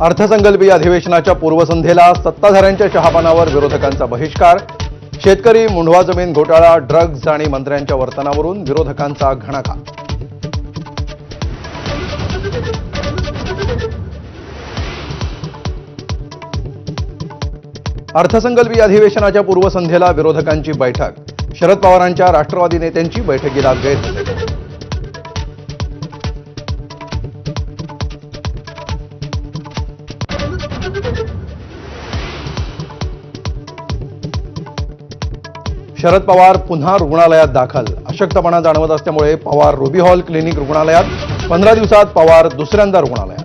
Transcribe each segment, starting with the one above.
अर्थसंकल्पीय अधिवेशनाच्या पूर्वसंध्येला सत्ताधाऱ्यांच्या चहापानावर विरोधकांचा बहिष्कार. शेतकरी, मुंढवा जमीन घोटाळा, ड्रग्ज आणि मंत्र्यांच्या वर्तनावरून विरोधकांचा घणाघात. अर्थसंकल्पीय अधिवेशनाच्या पूर्वसंध्येला विरोधकांची बैठक. शरद पवारांच्या राष्ट्रवादी नेत्यांची बैठकीला गैरहजेरी. शरद पवार पुन्हा रुग्णालयात दाखल. अशक्तपणा जाणवत असल्यामुळे पवार रुबी हॉल क्लिनिक रुग्णालयात. 15 दिवसात पवार दुसऱ्यांदा रुग्णालयात.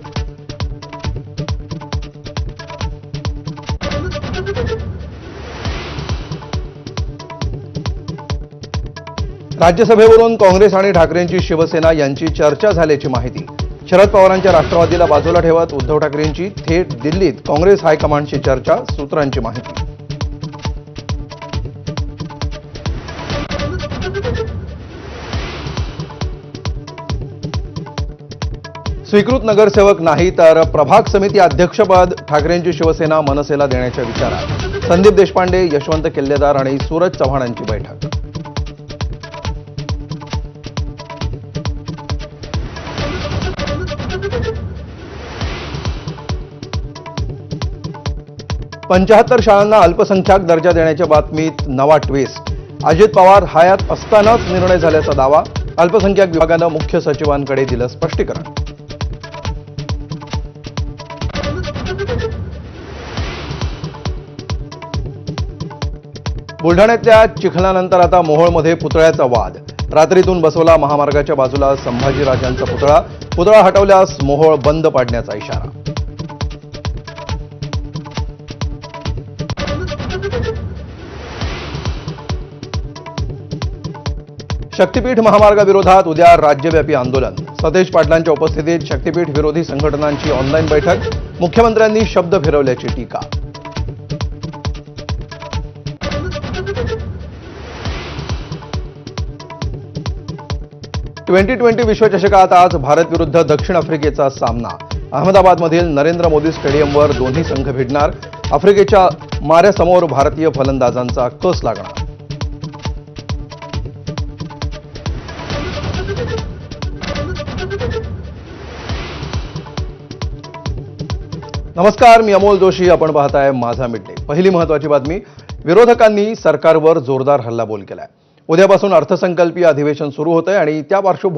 राज्यसभेवरून काँग्रेस आणि ठाकरेंची शिवसेना यांची चर्चा झाल्याची माहिती. शरद पवारांच्या राष्ट्रवादीला बाजूला ठेवत उद्धव ठाकरेंची थेट दिल्लीत काँग्रेस हायकमांडशी चर्चा. सूत्रांची माहिती. स्वीकृत नगरसेवक नाही तर प्रभाग समिती अध्यक्षपद ठाकरेंची शिवसेना मनसेला देण्याच्या विचारात. संदीप देशपांडे, यशवंत किल्लेदार आणि सूरज चव्हाणांची बैठक. पंचाहत्तर शाळांना अल्पसंख्याक दर्जा देण्याच्या बातमीत नवा ट्विस्ट. अजित पवार हयात असतानाच निर्णय झाल्याचा दावा. अल्पसंख्याक विभागानं मुख्य सचिवांकडे दिलं स्पष्टीकरण. बुलढाण्यातल्या चिखलानंतर आता मोहोळमध्ये पुतळ्याचा वाद. रात्रीतून बसवला महामार्गाच्या बाजूला संभाजीराजांचा पुतळा. पुतळा हटवल्यास मोहोळ बंद पाडण्याचा इशारा. शक्तीपीठ महामार्गाविरोधात उद्या राज्यव्यापी आंदोलन. सतेज पाटलांच्या उपस्थितीत शक्तीपीठ विरोधी संघटनांची ऑनलाईन बैठक. मुख्यमंत्र्यांनी शब्द फिरवल्याची टीका. T20 विश्वचषकात आज भारत विरुद्ध दक्षिण आफ्रिकेचा सामना. अहमदाबादमधील नरेंद्र मोदी स्टेडियमवर दोन्ही संघ भिडणार. आफ्रिकेच्या माऱ्यासमोर भारतीय फलंदाजांचा कस लागणार. नमस्कार, मी अमोल जोशी. आपण पाहताय माझा मिड डे. पहिली महत्त्वाची बातमी. विरोधकांनी सरकारवर जोरदार हल्लाबोल केलाय. उद्यापासून अर्थसंकल्पीय अधिवेशन सुरू होतंय आणि त्या पार्श्वभूमीवर